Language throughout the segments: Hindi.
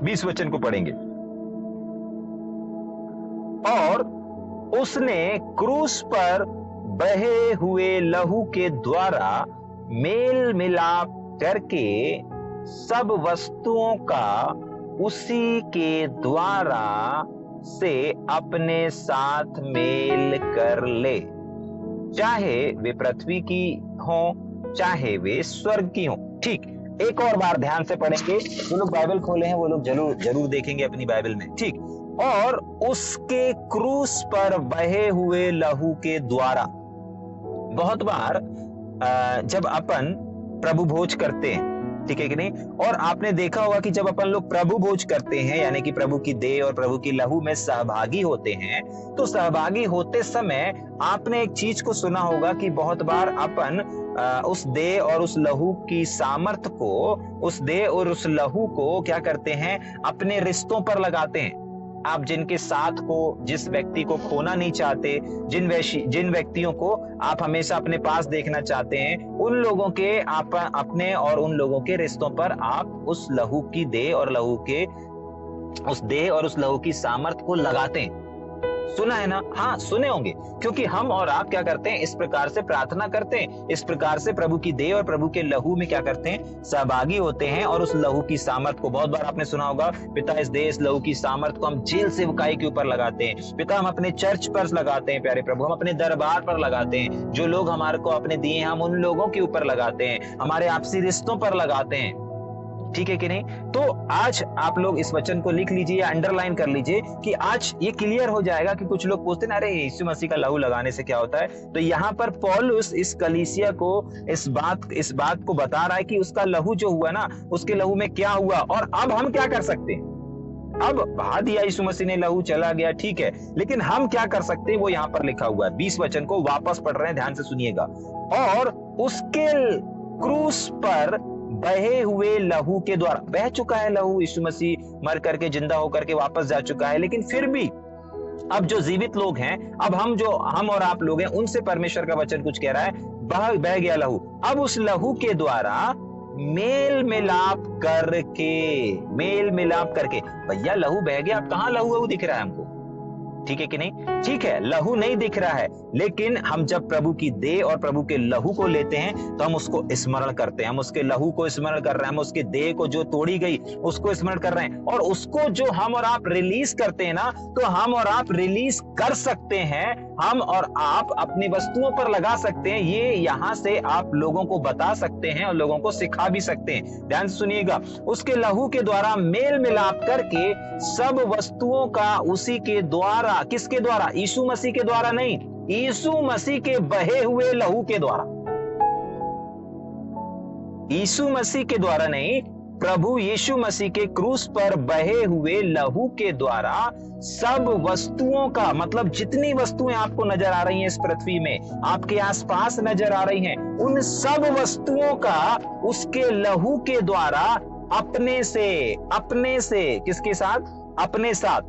20 वचन को पढ़ेंगे। और उसने क्रूस पर बहे हुए लहू के द्वारा मेल मिलाप करके सब वस्तुओं का उसी के द्वारा से अपने साथ मेल कर ले, चाहे वे पृथ्वी की हों चाहे वे स्वर्ग की हों। ठीक, एक और बार ध्यान से पढ़ेंगे। जो लोग बाइबल खोले हैं वो लोग जरूर देखेंगे अपनी बाइबल में। ठीक, और उसके क्रूस पर बहे हुए लहू के द्वारा। बहुत बार जब अपन प्रभु भोज करते हैं, ठीक है कि नहीं, और आपने देखा होगा कि जब अपन लोग प्रभु भोज करते हैं यानी कि प्रभु की देह और प्रभु की लहू में सहभागी होते हैं, तो सहभागी होते समय आपने एक चीज को सुना होगा कि बहुत बार अपन उस देह और उस लहू की सामर्थ को, उस देह और उस लहू को क्या करते हैं, अपने रिश्तों पर लगाते हैं। आप जिनके साथ को, जिस व्यक्ति को खोना नहीं चाहते, जिन व्यक्तियों को आप हमेशा अपने पास देखना चाहते हैं, उन लोगों के आप अपने और उन लोगों के रिश्तों पर आप उस लहू की देह और लहू के, उस देह और उस लहू की सामर्थ को लगाते हैं। सुना है ना? हाँ, सुने होंगे, क्योंकि हम और आप क्या करते हैं, इस प्रकार से प्रार्थना करते हैं, इस प्रकार से प्रभु की देह और प्रभु के लहू में क्या करते हैं, सहभागी होते हैं। और उस लहू की सामर्थ को, बहुत बार आपने सुना होगा, पिता इस देह इस लहू की सामर्थ को हम जेल सेवकाई के ऊपर लगाते हैं, पिता हम अपने चर्च पर लगाते हैं, प्यारे प्रभु हम अपने दरबार पर लगाते हैं, जो लोग हमारे को अपने दिए हम उन लोगों के ऊपर लगाते हैं, हमारे आपसी रिश्तों पर लगाते हैं। ठीक है कि नहीं? तो आज आप लोग इस वचन को लिख लीजिए या अंडरलाइन कर लीजिए कि आज ये क्लियर हो जाएगा कि कुछ लोग पूछते हैं अरे यीशु मसीह का लहू लगाने से क्या होता है। तो यहाँ पर पौलुस इस कलीसिया को इस बात को बता रहा है कि उसका लहू जो हुआ ना, उसके लहू में क्या हुआ और अब हम क्या कर सकते हैं। अब बहा दिया यीशु मसीह ने लहू, चला गया, ठीक है, लेकिन हम क्या कर सकते हैं वो यहाँ पर लिखा हुआ है। 20 वचन को वापस पढ़ रहे हैं, ध्यान से सुनिएगा। और उसके क्रूस पर बहे हुए लहू के द्वारा, बह चुका है लहू, यीशु मसीह मर करके जिंदा होकर के वापस जा चुका है, लेकिन फिर भी अब जो जीवित लोग हैं, अब हम और आप लोग हैं, उनसे परमेश्वर का वचन कुछ कह रहा है, बह गया लहू। अब उस लहू के द्वारा मेल मिलाप करके, भैया लहू बह गया, अब कहां लहू दिख रहा है हमको, ठीक है कि नहीं? ठीक है, लहू नहीं दिख रहा है, लेकिन हम जब प्रभु की देह और प्रभु के लहू को लेते हैं तो हम उसको स्मरण करते हैं, हम उसके लहू को स्मरण कर रहे हैं, हम उसके देह को जो तोड़ी गई उसको स्मरण कर रहे हैं। और उसको जो हम और आप रिलीज करते हैं ना, तो हम और आप रिलीज कर सकते हैं, हम और आप अपनी वस्तुओं पर लगा सकते हैं। ये यहां से आप लोगों को बता सकते हैं और लोगों को सिखा भी सकते हैं। ध्यान से सुनिएगा, उसके लहू के द्वारा मेल मिलाप करके सब वस्तुओं का उसी के द्वारा, किसके द्वारा? यीशु मसीह के द्वारा नहीं, यीशु मसीह के बहे हुए लहू के द्वारा, यीशु मसीह के द्वारा नहीं, प्रभु यीशु मसीह के क्रूस पर बहे हुए लहू के द्वारा सब वस्तुओं का, मतलब जितनी वस्तुएं आपको नजर आ रही हैं इस पृथ्वी में, आपके आसपास नजर आ रही हैं, उन सब वस्तुओं का उसके लहू के द्वारा अपने से किसके साथ? अपने साथ।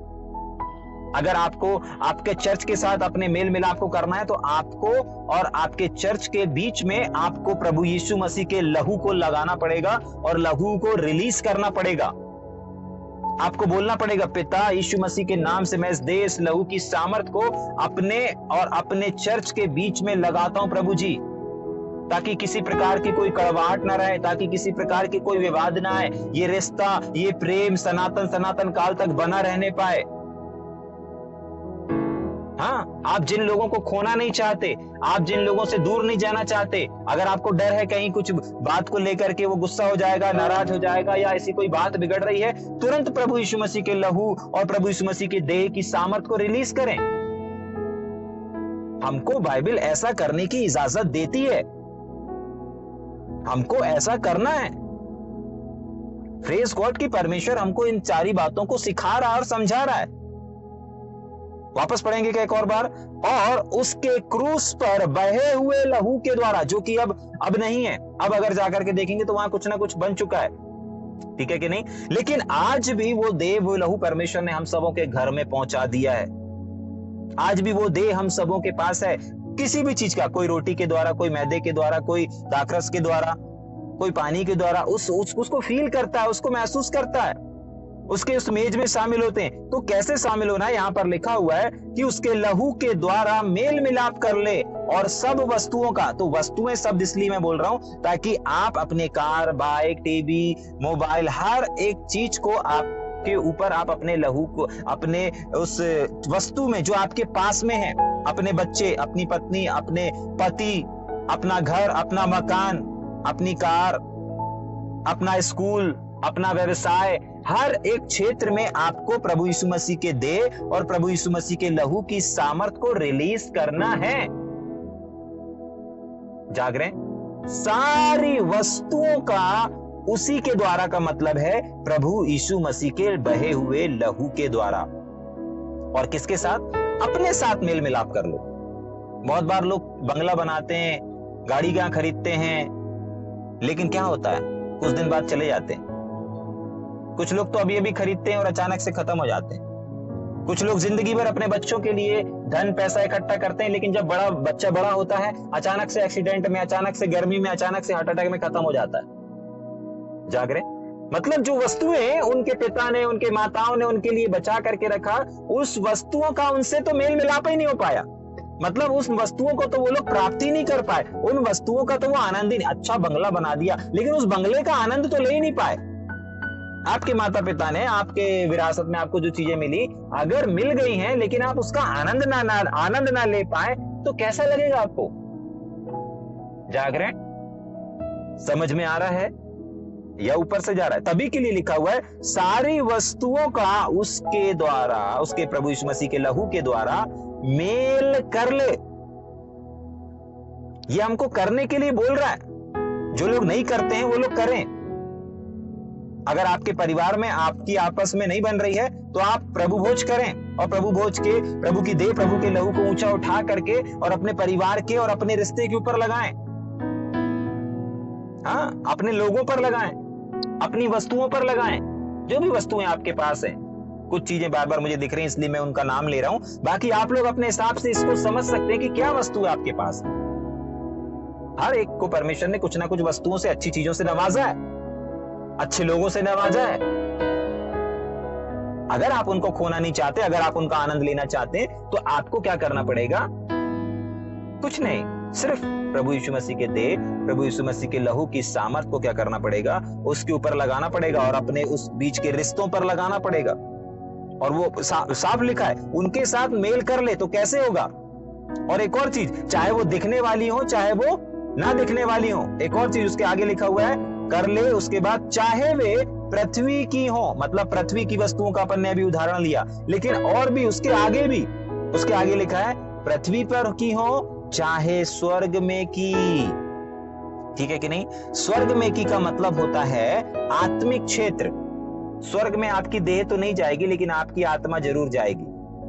अगर आपको आपके चर्च के साथ अपने मेल मिलाप को करना है तो आपको और आपके चर्च के बीच में आपको प्रभु यीशु मसीह के लहू को लगाना पड़ेगा और लहू को रिलीज करना पड़ेगा। आपको बोलना पड़ेगा, पिता यीशु मसीह के नाम से मैं इस देह इस लहू की सामर्थ को अपने और अपने चर्च के बीच में लगाता हूं प्रभु जी, ताकि किसी प्रकार की कोई कड़वाहट ना रहे, ताकि किसी प्रकार की कोई विवाद ना आए, ये रिश्ता, ये प्रेम सनातन काल तक बना रहने पाए। हाँ, आप जिन लोगों को खोना नहीं चाहते, आप जिन लोगों से दूर नहीं जाना चाहते, अगर आपको डर है कहीं कुछ बात को लेकर के वो गुस्सा हो जाएगा, नाराज हो जाएगा या ऐसी कोई बात बिगड़ रही है, तुरंत प्रभु यीशु मसीह के लहू और प्रभु यीशु मसीह के देह की सामर्थ को रिलीज करें। हमको बाइबल ऐसा करने की इजाजत देती है, हमको ऐसा करना है। प्रेज गॉड की परमेश्वर हमको इन सारी बातों को सिखा रहा है और समझा रहा है। वापस पढ़ेंगे क्या एक और बार? और उसके क्रूस पर बहे हुए लहू के द्वारा, जो कि अब नहीं है, अब अगर जाकर के देखेंगे तो वहां कुछ ना कुछ बन चुका है, ठीक है कि नहीं? लेकिन आज भी वो देह वो लहू परमेश्वर ने हम सबों के घर में पहुंचा दिया है। आज भी वो देह हम सबों के पास है, किसी भी चीज का, कोई रोटी के द्वारा, कोई मैदे के द्वारा, कोई दाखरस के द्वारा, कोई पानी के द्वारा उसको फील करता है, उसको महसूस करता है। उसके उस मेज में शामिल होते हैं। तो कैसे शामिल होना है, यहां पर लिखा हुआ है कि उसके लहू के द्वारा मेल मिलाप कर ले और सब वस्तुओं का, तो वस्तुएं शब्द इसलिए मैं बोल रहा हूं ताकि आप अपने कार, बाइक, टीवी, मोबाइल, हर एक चीज को आपके ऊपर आप अपने लहू को, अपने उस वस्तु में जो आपके पास में है, अपने बच्चे, अपनी पत्नी, अपने पति, अपना घर, अपना मकान, अपनी कार, अपना स्कूल, अपना व्यवसाय, हर एक क्षेत्र में आपको प्रभु यीशु मसीह के देह और प्रभु यीशु मसीह के लहू की सामर्थ को रिलीज करना है। जाग रहे हैं? सारी वस्तुओं का उसी के द्वारा का मतलब है प्रभु यीशु मसीह के बहे हुए लहू के द्वारा। और किसके साथ? अपने साथ मेल मिलाप कर लो। बहुत बार लोग बंगला बनाते हैं, गाड़ियां खरीदते हैं, लेकिन क्या होता है, कुछ दिन बाद चले जाते हैं। कुछ लोग तो अभी अभी खरीदते हैं और अचानक से खत्म हो जाते हैं। कुछ लोग जिंदगी भर अपने बच्चों के लिए धन पैसा इकट्ठा करते हैं, लेकिन जब बच्चा बड़ा होता है, अचानक से एक्सीडेंट में, अचानक से गर्मी में, अचानक से हार्ट अटैक में खत्म हो जाता है। जाग रहे? मतलब जो वस्तुएं उनके पिता ने, उनके माताओं ने उनके लिए बचा करके रखा, उस वस्तुओं का उनसे तो मेल मिलाप ही नहीं हो पाया। मतलब उस वस्तुओं को तो वो लोग प्राप्ति नहीं कर पाए, उन वस्तुओं का तो वो आनंद ही नहीं। अच्छा बंगला बना दिया, लेकिन उस बंगले का आनंद तो ले ही नहीं पाए। आपके माता पिता ने आपके विरासत में आपको जो चीजें मिली, अगर मिल गई हैं, लेकिन आप उसका आनंद ना ले पाए, तो कैसा लगेगा आपको? जाग रहे? समझ में आ रहा है या ऊपर से जा रहा है? तभी के लिए लिखा हुआ है सारी वस्तुओं का उसके द्वारा, उसके प्रभु यीशु मसीह के लहू के द्वारा मेल कर ले। ये हमको करने के लिए बोल रहा है। जो लोग नहीं करते हैं वो लोग करें। अगर आपके परिवार में आपकी आपस में नहीं बन रही है, तो आप प्रभु भोज करें और प्रभु भोज के, प्रभु की देह, प्रभु के लहू को ऊंचा उठा करके और अपने परिवार के और अपने रिश्ते के ऊपर लगाएं। हाँ, अपने लोगों पर लगाएं, अपनी वस्तुओं पर लगाएं, जो भी वस्तुएं आपके पास हैं। कुछ चीजें बार बार मुझे दिख रही हैं, इसलिए मैं उनका नाम ले रहा हूं। बाकी आप लोग अपने हिसाब से इसको समझ सकते हैं कि क्या वस्तु है आपके पास। हर एक को परमेश्वर ने कुछ ना कुछ वस्तुओं से, अच्छी चीजों से नवाजा है, अच्छे लोगों से नवाजा है। अगर आप उनको खोना नहीं चाहते, अगर आप उनका आनंद लेना चाहते हैं, तो आपको क्या करना पड़ेगा? कुछ नहीं, सिर्फ प्रभु यीशु मसीह के देह, प्रभु यीशु मसीह के लहू की सामर्थ को क्या करना पड़ेगा? उसके ऊपर लगाना पड़ेगा और अपने उस बीच के रिश्तों पर लगाना पड़ेगा। और वो साफ लिखा है, उनके साथ मेल कर ले। तो कैसे होगा? और एक और चीज, चाहे वो दिखने वाली हो, चाहे वो ना दिखने वाली हो। एक और चीज उसके आगे लिखा हुआ है, कर ले। उसके बाद चाहे वे पृथ्वी की हो, मतलब पृथ्वी की वस्तुओं का अपन ने अभी उदाहरण लिया, लेकिन और भी उसके आगे लिखा है, पृथ्वी पर की हो चाहे स्वर्ग में की। ठीक है कि नहीं? स्वर्ग में की का मतलब होता है आत्मिक क्षेत्र। स्वर्ग में आपकी देह तो नहीं जाएगी, लेकिन आपकी आत्मा जरूर जाएगी।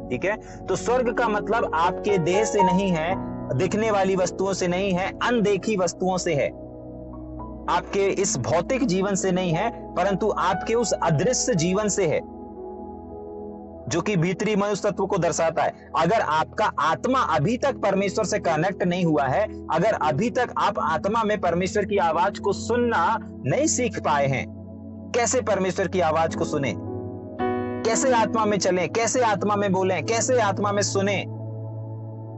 ठीक है? तो स्वर्ग का मतलब आपके देह से नहीं है, दिखने वाली वस्तुओं से नहीं है, अनदेखी वस्तुओं से है। आपके इस भौतिक जीवन से नहीं है, परंतु आपके उस अदृश्य जीवन से है, जो कि भीतरी मनुष्य तत्व को दर्शाता है। अगर आपका आत्मा अभी तक परमेश्वर से कनेक्ट नहीं हुआ है, अगर अभी तक आप आत्मा में परमेश्वर की आवाज को सुनना नहीं सीख पाए हैं, कैसे परमेश्वर की आवाज को सुने, कैसे आत्मा में चलें, कैसे आत्मा में बोलें, कैसे आत्मा में सुने,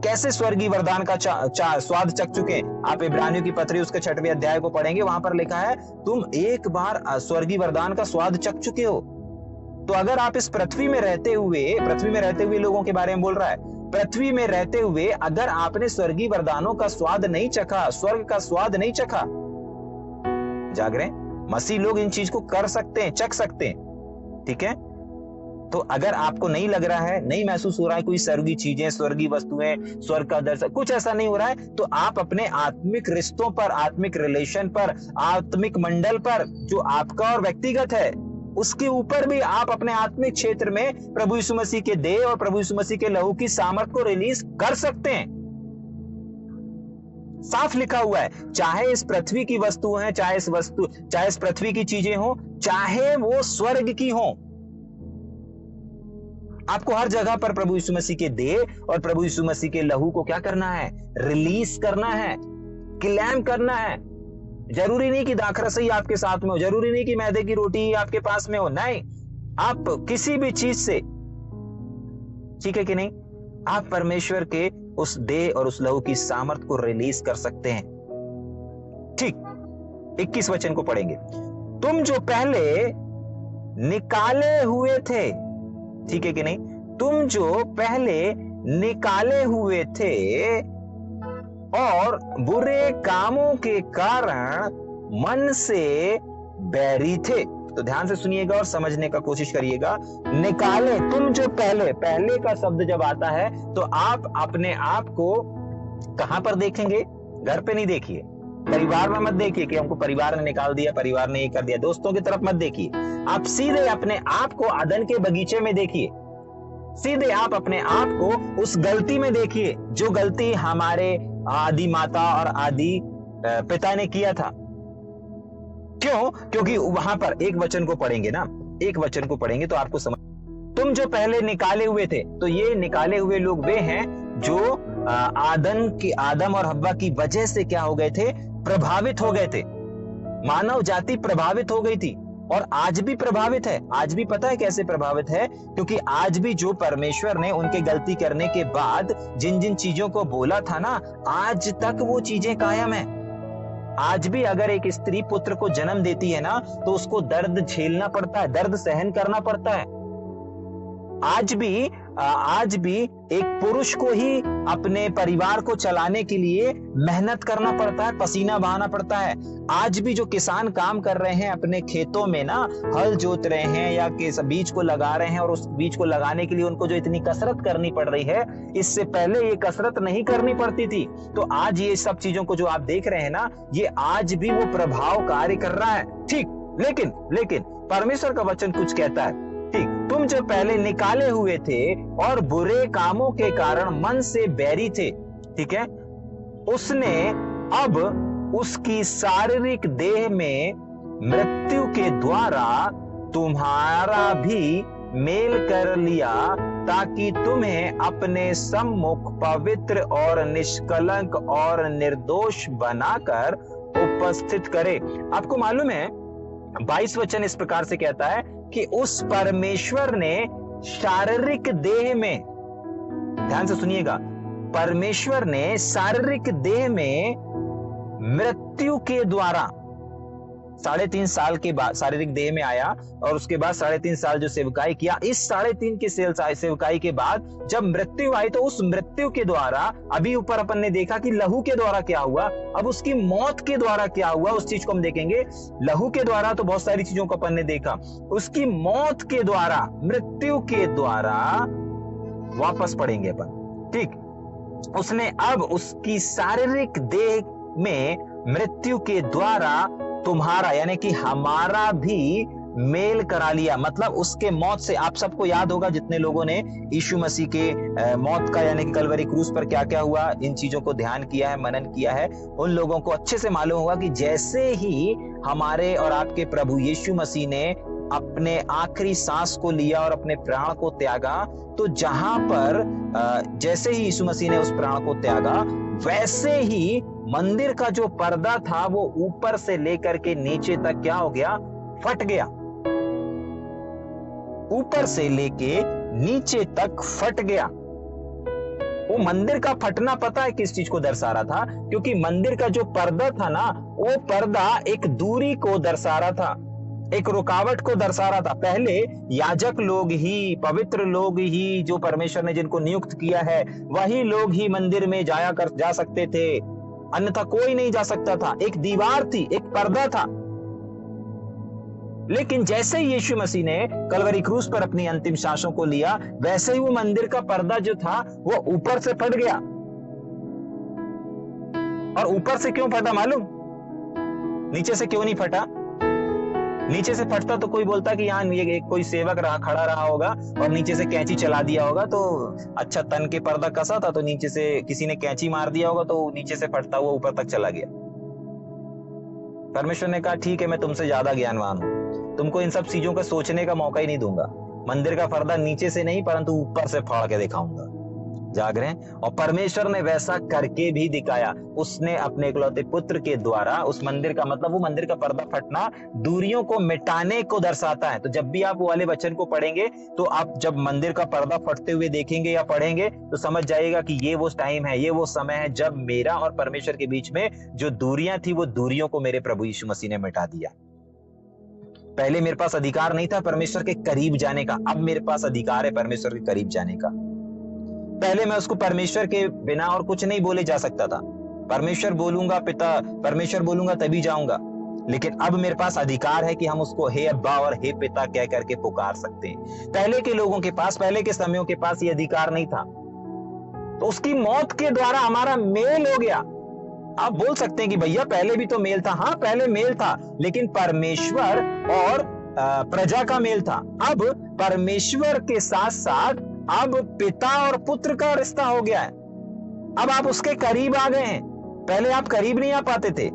कैसे स्वर्गीय वरदान का स्वाद चख चुके? आप इब्रानियों की पत्री उसके 6वें अध्याय को पढ़ेंगे, वहां पर लिखा है तुम एक बार स्वर्गीय वरदान का स्वाद चख चुके हो। तो अगर आप इस पृथ्वी में रहते हुए लोगों के बारे में बोल रहा है, पृथ्वी में रहते हुए अगर आपने स्वर्गीय वरदानों का स्वाद नहीं चखा, स्वर्ग का स्वाद नहीं चखा, जाग रहे? मसीह लोग इन चीज को कर सकते हैं, चख सकते हैं। ठीक है? तो अगर आपको नहीं लग रहा है, नहीं महसूस हो रहा है कोई स्वर्गीय चीजें, स्वर्गीय वस्तुएं, स्वर्ग का दर्शन, कुछ ऐसा नहीं हो रहा है, तो आप अपने आत्मिक रिश्तों पर, आत्मिक रिलेशन पर, आत्मिक मंडल पर, जो आपका और व्यक्तिगत है, उसके ऊपर भी आप अपने आत्मिक क्षेत्र में प्रभु यीशु मसीह के देह और प्रभु यीशु मसीह के लहू की सामर्थ को रिलीज कर सकते हैं। साफ लिखा हुआ है, चाहे इस पृथ्वी की वस्तु है, चाहे इस पृथ्वी की चीजें हो, चाहे वो स्वर्ग की हो, आपको हर जगह पर प्रभु यीशु मसीह के देह और प्रभु यीशु मसीह के लहू को क्या करना है? रिलीज करना है, क्लेम करना है। जरूरी नहीं कि दाखरस ही आपके साथ में हो, जरूरी नहीं कि मैदे की रोटी ही आपके पास में हो, नहीं, आप किसी भी चीज से, ठीक है कि नहीं, आप परमेश्वर के उस देह और उस लहू की सामर्थ को रिलीज कर सकते हैं। ठीक, 21 वचन को पढ़ेंगे। तुम जो पहले निकाले हुए थे, ठीक है कि नहीं, तुम जो पहले निकाले हुए थे और बुरे कामों के कारण मन से बैरी थे। तो ध्यान से सुनिएगा और समझने का कोशिश करिएगा। निकाले, तुम जो पहले, पहले का शब्द जब आता है तो आप अपने आप को कहां पर देखेंगे? घर पे नहीं देखिए, परिवार में मत देखिए कि हमको परिवार ने निकाल दिया, परिवार ने ये कर दिया, दोस्तों की तरफ मत देखिए। आप सीधे अपने आप को अदन के बगीचे में देखिए, सीधे आप अपने आप को उस गलती में देखिए जो गलती हमारे आदि माता और आदि पिता ने किया था। क्यों? क्योंकि वहां पर एक वचन को पढ़ेंगे ना, एक वचन को पढ़ेंगे तो आपको समझ। तुम जो पहले निकाले हुए थे, तो ये निकाले हुए लोग वे हैं जो आदम और हव्वा की वजह से क्या हो गए थे? प्रभावित हो गए थे। मानव जाति प्रभावित हो गई थी और आज भी प्रभावित है। आज भी पता है कैसे प्रभावित है? क्योंकि आज भी जो परमेश्वर ने उनके गलती करने के बाद जिन जिन चीजों को बोला था ना, आज तक वो चीजें कायम है। आज भी अगर एक स्त्री पुत्र को जन्म देती है ना, तो उसको दर्द झेलना पड़ता है, दर्द सहन करना पड़ता है। आज भी एक पुरुष को ही अपने परिवार को चलाने के लिए मेहनत करना पड़ता है, पसीना बहाना पड़ता है। आज भी जो किसान काम कर रहे हैं अपने खेतों में ना, हल जोत रहे हैं या बीज को लगा रहे हैं, और उस बीज को लगाने के लिए उनको जो इतनी कसरत करनी पड़ रही है, इससे पहले ये कसरत नहीं करनी पड़ती थी। तो आज ये सब चीजों को जो आप देख रहे हैं ना, ये आज भी वो प्रभाव कार्य कर रहा है। ठीक, लेकिन परमेश्वर का वचन कुछ कहता है। ठीक, तुम जो पहले निकाले हुए थे और बुरे कामों के कारण मन से बैरी थे, ठीक है, उसने अब उसकी शारीरिक देह में मृत्यु के द्वारा तुम्हारा भी मेल कर लिया, ताकि तुम्हें अपने सम्मुख पवित्र और निष्कलंक और निर्दोष बनाकर उपस्थित करे। आपको मालूम है 22 वचन इस प्रकार से कहता है कि उस परमेश्वर ने शारीरिक देह में, ध्यान से सुनिएगा, परमेश्वर ने शारीरिक देह में मृत्यु के द्वारा 3.5 साल के बाद शारीरिक देह में आया, और उसके बाद 3.5 साल जो सेवकाई किया, इस 3.5 की सेवकाई के बाद जब मृत्यु आई, तो उस मृत्यु के द्वारा, अभी ऊपर अपन ने देखा कि लहू के द्वारा क्या हुआ, अब उसकी मौत के द्वारा क्या हुआ, उस चीज को हम देखेंगे। लहू के द्वारा तो बहुत सारी चीजों को अपन ने देखा, उसकी मौत के द्वारा, मृत्यु के द्वारा, वापस पढ़ेंगे अपन। ठीक, उसने अब उसकी शारीरिक देह में मृत्यु के द्वारा तुम्हारा, यानी कि हमारा भी मेल करा लिया। मतलब उसके मौत से, आप सबको याद होगा जितने लोगों ने यीशु मसीह के मौत का, यानी कि कलवरी क्रूस पर क्या क्या हुआ, इन चीजों को ध्यान किया है, मनन किया है, उन लोगों को अच्छे से मालूम होगा कि जैसे ही हमारे और आपके प्रभु यीशु मसीह ने अपने आखिरी सांस को लिया और अपने प्राण को त्यागा, तो जहां पर जैसे ही यीशु मसीह ने उस प्राण को त्यागा, वैसे ही मंदिर का जो पर्दा था वो ऊपर से लेकर के नीचे तक क्या हो गया? फट गया। ऊपर से लेके नीचे तक फट गया। वो मंदिर का फटना पता है किस चीज को दर्शा रहा था? क्योंकि मंदिर का जो पर्दा था ना, वो पर्दा एक दूरी को दर्शा रहा था, एक रुकावट को दर्शा रहा था। पहले याजक लोग ही, पवित्र लोग ही, जो परमेश्वर ने जिनको नियुक्त किया है, वही लोग ही मंदिर में जा सकते थे, अन्यथा कोई नहीं जा सकता था। एक दीवार थी, एक पर्दा था। लेकिन जैसे ही यीशु मसीह ने कलवरी क्रूस पर अपनी अंतिम सांसों को लिया, वैसे ही वो मंदिर का पर्दा जो था वो ऊपर से फट गया। और ऊपर से क्यों फटा मालूम? नीचे से क्यों नहीं फटा? नीचे से फटता तो कोई बोलता कि यहाँ ये कोई सेवक खड़ा रहा होगा और नीचे से कैंची चला दिया होगा, तो अच्छा तन के पर्दा कसा था तो नीचे से किसी ने कैंची मार दिया होगा, तो नीचे से फटता हुआ ऊपर तक चला गया। परमेश्वर ने कहा ठीक है, मैं तुमसे ज्यादा ज्ञानवान हूं, तुमको इन सब चीजों का सोचने का मौका ही नहीं दूंगा। मंदिर का पर्दा नीचे से नहीं परंतु ऊपर से फाड़ के दिखाऊंगा। जाग रहे हैं? और परमेश्वर ने वैसा करके भी दिखाया। उसने अपने इकलौते पुत्र के द्वारा उस मंदिर का मतलब, वो मंदिर का पर्दा फटना दूरियों को मिटाने को दर्शाता है। तो जब भी आप वो वाले वचन को पढ़ेंगे, तो आप जब मंदिर का पर्दा फटते हुए देखेंगे या पढ़ेंगे, तो समझ जाइएगा कि ये वो टाइम है, ये वो समय है जब मेरा और परमेश्वर के बीच में जो दूरियां थी, वो दूरियों को मेरे प्रभु यीशु मसीह ने मिटा दिया। पहले मेरे पास अधिकार नहीं था परमेश्वर के करीब जाने का, अब मेरे पास अधिकार है परमेश्वर के करीब जाने का। पहले मैं उसको परमेश्वर के बिना और कुछ नहीं बोले जा सकता था। परमेश्वर बोलूंगा, पिता परमेश्वर बोलूंगा तभी जाऊंगा। लेकिन अब मेरे पास अधिकार है कि हम उसको हे अब्बा और हे पिता कह करके पुकार सकते हैं। पहले के लोगों के पास, पहले के समयों के पास ये अधिकार नहीं था। तो उसकी मौत के द्वारा हमारा मेल हो गया। आप बोल सकते हैं कि भैया पहले भी तो मेल था। हाँ, पहले मेल था, लेकिन परमेश्वर और प्रजा का मेल था। अब परमेश्वर के साथ साथ अब पिता और पुत्र का रिश्ता हो गया है। अब आप उसके करीब आ गए हैं। पहले आप करीब नहीं आ पाते थे।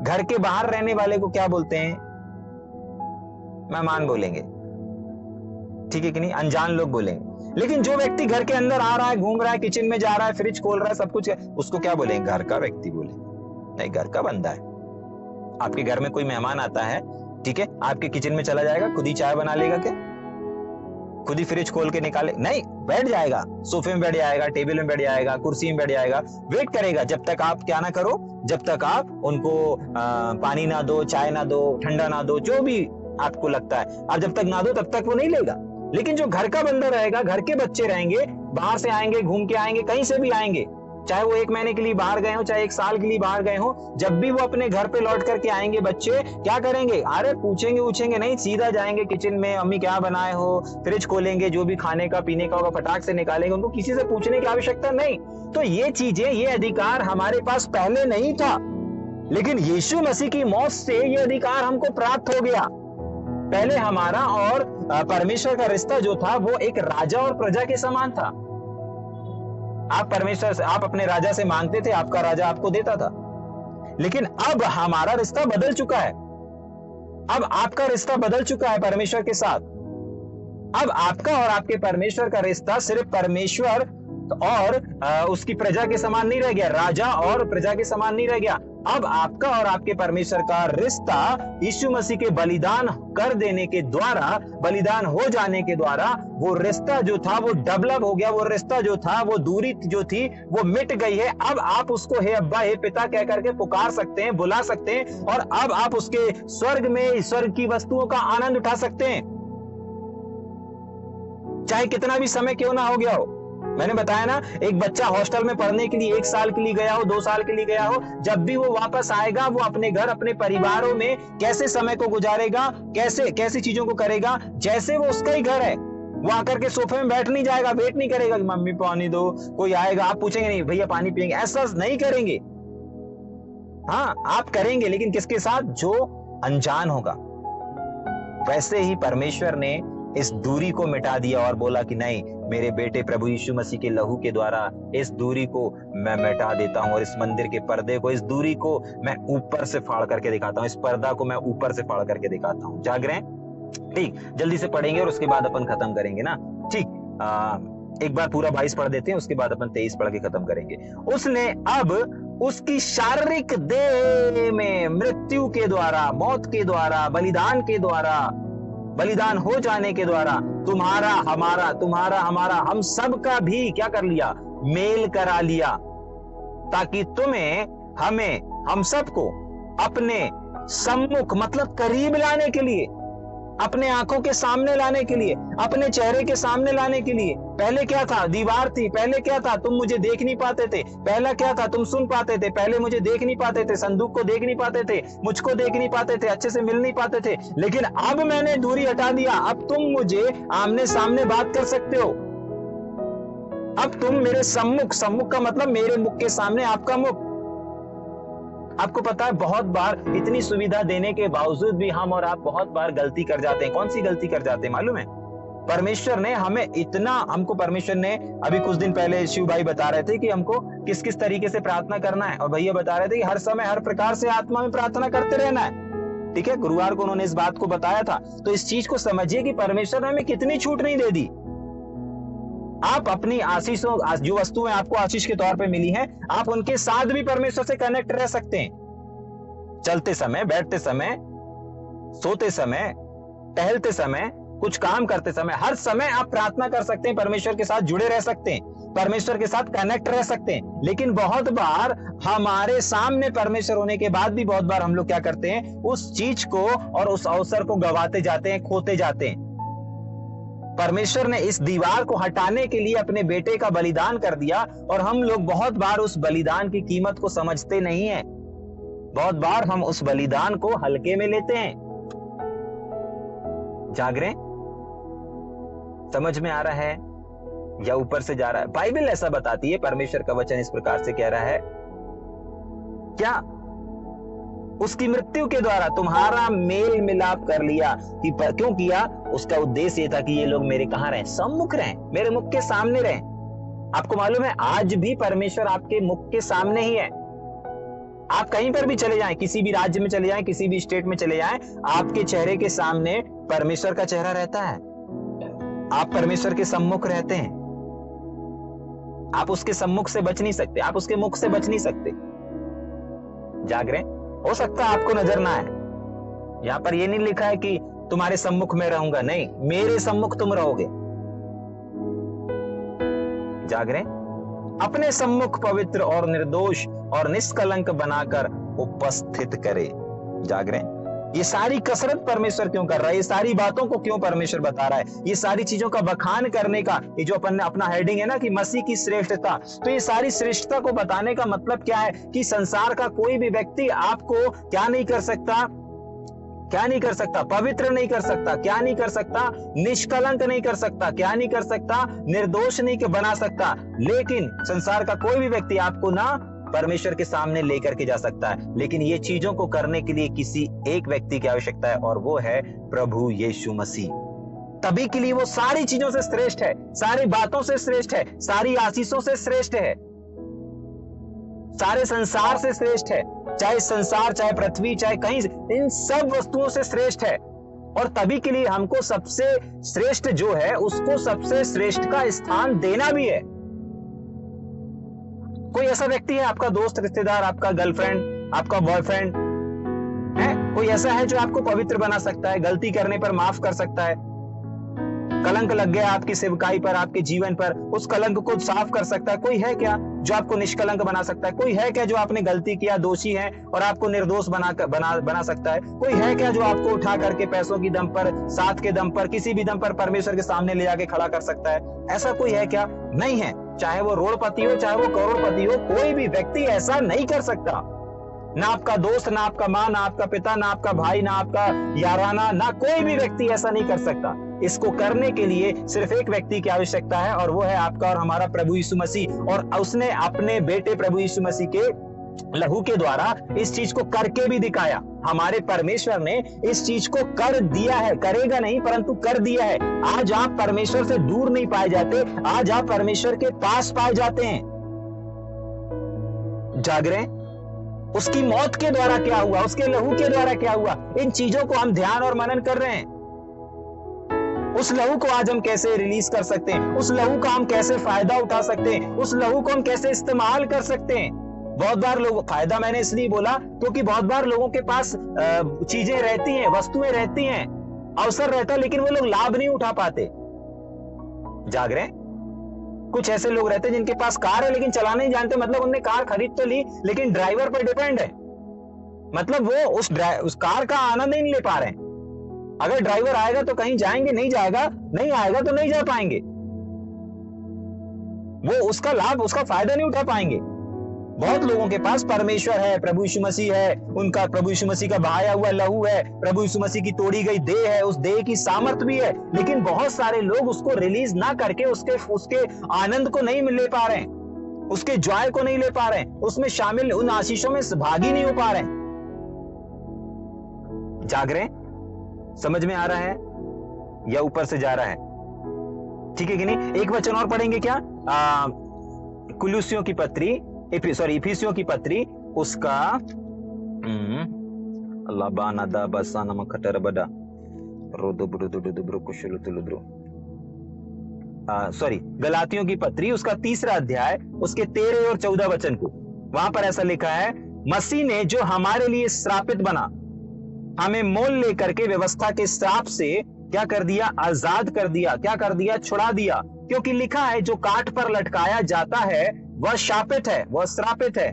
घर के बाहर रहने वाले को क्या बोलते हैं? मेहमान बोलेंगे, ठीक है कि नहीं? अनजान लोग बोलेंगे। लेकिन जो व्यक्ति घर के अंदर आ रहा है, घूम रहा है, किचन में जा रहा है, फ्रिज खोल रहा है, सब कुछ है, उसको क्या बोलेंगे? घर का व्यक्ति बोलेंगे। नहीं, घर का बंदा है। आपके घर में कोई मेहमान आता है, ठीक है, आपके किचन में चला जाएगा, खुद ही चाय बना लेगा क्या? खुद ही फ्रिज खोल के निकाले? नहीं, बैठ जाएगा, सोफे में बैठ जाएगा, टेबल में बैठ जाएगा, कुर्सी में बैठ जाएगा, वेट करेगा जब तक आप क्या ना करो, जब तक आप उनको पानी ना दो, चाय ना दो, ठंडा ना दो, जो भी आपको लगता है, आप जब तक ना दो तब तक वो नहीं लेगा। लेकिन जो घर का बंदा रहेगा, घर के बच्चे रहेंगे, बाहर से आएंगे, घूम के आएंगे, कहीं से भी आएंगे, चाहे वो 1 महीने के लिए बाहर गए हो, चाहे 1 साल के लिए बाहर गए हो, जब भी वो अपने घर पे लौट करके आएंगे, बच्चे क्या करेंगे? अरे पूछेंगे नहीं, सीधा जाएंगे किचन में, अम्मी क्या बनाए हो, फ्रिज खोलेंगे, जो भी खाने का पीने का होगा फटाक से निकालेंगे, उनको किसी से पूछने की आवश्यकता नहीं। तो ये चीजें, ये अधिकार हमारे पास पहले नहीं था, लेकिन यीशु मसीह की मौत से ये अधिकार हमको प्राप्त हो गया। पहले हमारा और परमेश्वर का रिश्ता जो था, वो एक राजा और प्रजा के समान था। आप परमेश्वर से, आप अपने राजा से मांगते थे, आपका राजा आपको देता था। लेकिन अब हमारा रिश्ता बदल चुका है। अब आपका रिश्ता बदल चुका है परमेश्वर के साथ। अब आपका और आपके परमेश्वर का रिश्ता सिर्फ परमेश्वर और उसकी प्रजा के समान नहीं रह गया, राजा और प्रजा के समान नहीं रह गया। अब आपका और आपके परमेश्वर का रिश्ता यीशु मसीह के बलिदान कर देने के द्वारा, बलिदान हो जाने के द्वारा, वो रिश्ता जो था वो डेवलप हो गया। वो रिश्ता जो था, वो दूरी जो थी, वो मिट गई है। अब आप उसको हे अब्बा, हे पिता कह करके पुकार सकते हैं, बुला सकते हैं, और अब आप उसके स्वर्ग में, स्वर्ग की वस्तुओं का आनंद उठा सकते हैं, चाहे कितना भी समय क्यों ना हो गया हो। मैंने बताया ना, एक बच्चा हॉस्टल में पढ़ने के लिए 1 साल के लिए गया हो, 2 साल के लिए गया हो, जब भी वो वापस आएगा, वो अपने घर, अपने परिवारों में कैसे समय को गुजारेगा, कैसे चीजों को करेगा, जैसे वो उसका ही घर है। वो आकर के सोफे में बैठ नहीं जाएगा, वेट नहीं करेगा कि मम्मी पानी दो, कोई आएगा, आप पूछेंगे नहीं भैया पानी पियेंगे, ऐसा नहीं करेंगे। हाँ, आप करेंगे, लेकिन किसके साथ? जो अनजान होगा। वैसे ही परमेश्वर ने इस दूरी को मिटा दिया और बोला कि नहीं, मेरे बेटे प्रभु यीशु मसीह के लहू के द्वारा इस दूरी को मैं मिटा देता हूं, और इस मंदिर के पर्दे को, इस दूरी को मैं ऊपर से फाड़ करके दिखाता हूं, इस पर्दा को मैं ऊपर से फाड़ करके दिखाता हूं। जाग रहे हैं? ठीक, जल्दी से पढ़ेंगे और उसके बाद अपन खत्म करेंगे ना। ठीक, एक बार पूरा 22 पढ़ देते हैं, उसके बाद अपन 23 पढ़ के खत्म करेंगे। उसने अब उसकी शारीरिक देह में मृत्यु के द्वारा, मौत के द्वारा, बलिदान के द्वारा, बलिदान हो जाने के द्वारा तुम्हारा हमारा हम सब का भी क्या कर लिया? मेल करा लिया, ताकि तुम्हें, हमें, हम सबको अपने सम्मुख, मतलब करीब लाने के लिए, अपने आंखों के सामने लाने के लिए, अपने चेहरे के सामने लाने के लिए। पहले क्या था? दीवार थी। पहले क्या था? तुम मुझे देख नहीं पाते थे। पहला क्या था? तुम सुन पाते थे, पहले मुझे देख नहीं पाते थे, संदूक को देख नहीं पाते थे, मुझको देख नहीं पाते थे, अच्छे से मिल नहीं पाते थे। लेकिन अब मैंने दूरी हटा दिया, अब तुम मुझे आमने सामने बात कर सकते हो। अब तुम मेरे सम्मुख का मतलब मेरे मुख के सामने आपका मुख। आपको पता है, बहुत बार इतनी सुविधा देने के बावजूद भी हम और आप बहुत बार गलती कर जाते हैं। कौन सी गलती कर जाते हैं मालूम है? परमेश्वर ने हमें इतना, हमको परमेश्वर ने, अभी कुछ दिन पहले शिव भाई बता रहे थे कि हमको किस किस तरीके से प्रार्थना करना है, और भैया बता रहे थे कि हर समय हर प्रकार से आत्मा में प्रार्थना करते रहना है। ठीक है, गुरुवार को उन्होंने इस बात को बताया था। तो इस चीज को समझिए कि परमेश्वर ने हमें कितनी छूट नहीं दे दी। आप अपनी आशीषों, जो वस्तुएं आपको आशीष के तौर पे मिली हैं, आप उनके साथ भी परमेश्वर से कनेक्ट रह सकते हैं। चलते समय, बैठते समय, सोते समय, टहलते समय, कुछ काम करते समय, हर समय आप प्रार्थना कर सकते हैं, परमेश्वर के साथ जुड़े रह सकते हैं, परमेश्वर के साथ कनेक्ट रह सकते हैं। लेकिन बहुत बार हमारे सामने परमेश्वर होने के बाद भी बहुत बार हम लोग क्या करते हैं, उस चीज को और उस अवसर को गवाते जाते हैं, खोते जाते हैं। परमेश्वर ने इस दीवार को हटाने के लिए अपने बेटे का बलिदान कर दिया, और हम लोग बहुत बार उस बलिदान की कीमत को समझते नहीं है। बहुत बार हम उस बलिदान को हल्के में लेते हैं। जाग रहे हैं? समझ में आ रहा है या ऊपर से जा रहा है? बाइबल ऐसा बताती है, परमेश्वर का वचन इस प्रकार से कह रहा है, क्या उसकी मृत्यु के द्वारा तुम्हारा मेल मिलाप कर लिया। कि क्यों किया? उसका उद्देश्य ये था कि ये लोग मेरे कहां रहें? सम्मुख रहें, मेरे मुख के सामने रहें। आपको मालूम है, आज भी परमेश्वर आपके मुख के सामने ही है। आप कहीं पर भी चले जाएं, किसी भी राज्य में चले जाएं, किसी भी स्टेट में चले जाएं, आपके चेहरे के सामने परमेश्वर का चेहरा रहता है। आप परमेश्वर के सम्मुख रहते हैं। आप उसके सम्मुख से बच नहीं सकते, आप उसके मुख से बच नहीं सकते। जाग रहे? हो सकता है आपको नजर ना आए, यहां पर यह नहीं लिखा है कि तुम्हारे सम्मुख में रहूंगा, नहीं, मेरे सम्मुख तुम रहोगे। जाग रहे? अपने सम्मुख पवित्र और निर्दोष और निष्कलंक बनाकर उपस्थित करे। जाग रहे? ये सारी कसरत परमेश्वर क्यों कर रहा है? ये सारी बातों को क्यों परमेश्वर बता रहा है? ये सारी चीजों का बखान करने का, ये जो अपन ने अपना हेडिंग है ना कि मसीह की श्रेष्ठता, तो ये सारी श्रेष्ठता को बताने का मतलब क्या है कि संसार का कोई भी व्यक्ति आपको क्या नहीं कर सकता, क्या नहीं कर सकता? पवित्र नहीं कर सकता, क्या नहीं कर सकता? निष्कलंक नहीं कर सकता, क्या नहीं कर सकता? निर्दोष नहीं बना सकता। लेकिन संसार का कोई भी व्यक्ति आपको ना परमेश्वर के सामने लेकर के जा सकता है। लेकिन ये चीजों को करने के लिए किसी एक व्यक्ति की आवश्यकता है, और वो है प्रभु यीशु मसीह। तभी के लिए वो सारी चीजों से श्रेष्ठ है, सारी बातों से श्रेष्ठ है, सारी आशीषों से श्रेष्ठ है, सारे संसार से श्रेष्ठ है। चाहे संसार, चाहे पृथ्वी, चाहे कहीं, इन सब वस्तुओं से श्रेष्ठ है। और तभी के लिए हमको सबसे श्रेष्ठ जो है उसको सबसे श्रेष्ठ का स्थान देना भी है। कोई ऐसा व्यक्ति है, आपका दोस्त, रिश्तेदार, आपका गर्लफ्रेंड, आपका बॉयफ्रेंड है, कोई ऐसा है जो आपको पवित्र बना सकता है, गलती करने पर माफ कर सकता है? कलंक लग गया आपकी सेवकाई पर, आपके जीवन पर, उस कलंक को साफ कर सकता है? कोई है क्या जो आपको निष्कलंक बना सकता है? कोई है क्या जो आपने गलती किया, दोषी है, और आपको निर्दोष बना सकता है? कोई है क्या जो आपको उठा करके पैसों की दम पर, साथ के दम पर, किसी भी दम पर परमेश्वर के सामने ले जाके खड़ा कर सकता है? ऐसा कोई है क्या? नहीं है। चाहे वो रोड़पति हो, चाहे वो करोड़पति हो, कोई भी व्यक्ति ऐसा नहीं कर सकता। ना आपका दोस्त, ना आपका माँ, ना आपका पिता, ना आपका भाई, ना आपका याराना, ना कोई भी व्यक्ति ऐसा नहीं कर सकता। इसको करने के लिए सिर्फ एक व्यक्ति की आवश्यकता है, और वो है आपका और हमारा प्रभु यीशु मसीह। और उसने अपने बेटे प्रभु यीशु मसीह के लहू के द्वारा इस चीज को करके भी दिखाया। हमारे परमेश्वर ने इस चीज को कर दिया है, करेगा नहीं परंतु कर दिया है। आज आप परमेश्वर से दूर नहीं पाए जाते, आज आप परमेश्वर के पास पाए जाते हैं। जाग रहे हैं? उसकी मौत के द्वारा क्या हुआ, उसके लहू के द्वारा क्या हुआ, इन चीजों को हम ध्यान और मनन कर रहे हैं। उस लहू को आज हम कैसे रिलीज कर सकते हैं, उस लहू का हम कैसे फायदा उठा सकते हैं, उस लहू को हम कैसे इस्तेमाल कर सकते हैं। बहुत बार लोग, फायदा मैंने इसलिए बोला क्योंकि बहुत बार लोगों के पास चीजें रहती हैं, वस्तुएं रहती हैं, अवसर रहता है, लेकिन वो लोग लाभ नहीं उठा पाते। जाग रहे हैं? कुछ ऐसे लोग रहते हैं जिनके पास कार है लेकिन चलाना नहीं जानते, मतलब उन्होंने कार खरीद तो ली लेकिन ड्राइवर पर डिपेंड है, मतलब वो उस कार का आनंद ही नहीं ले पा रहे हैं। अगर ड्राइवर आएगा तो कहीं जाएंगे, नहीं जाएगा, नहीं आएगा तो नहीं जा पाएंगे, वो उसका लाभ, उसका फायदा नहीं उठा पाएंगे। बहुत लोगों के पास परमेश्वर है, प्रभु यीशु मसीह है, उनका प्रभु यीशु मसीह का बहाया हुआ लहू है, प्रभु यीशु मसीह की तोड़ी गई देह है, उस देह की सामर्थ भी है, लेकिन बहुत सारे लोग उसको रिलीज ना करके उसके आनंद को नहीं ले पा रहे हैं, उसके जॉय को नहीं ले पा रहे हैं, उसमें शामिल उन आशीषों में भागी नहीं हो पा रहे हैं। जाग रहे हैं? समझ में आ रहा है या ऊपर से जा रहा है? ठीक है कि नहीं? एक वचन और पढ़ेंगे क्या? कुलुसियों की पत्री, इफिसियों की पत्री, उसका गलातियों की पत्री उसका 3 अध्याय उसके 13 और 14 वचन को, वहां पर ऐसा लिखा है, मसीह ने जो हमारे लिए श्रापित बना, हमें मोल लेकर के व्यवस्था के श्राप से क्या कर दिया, आजाद कर दिया, क्या कर दिया, छुड़ा दिया। क्योंकि लिखा है जो काठ पर लटकाया जाता है वह शापित है, वह श्रापित है।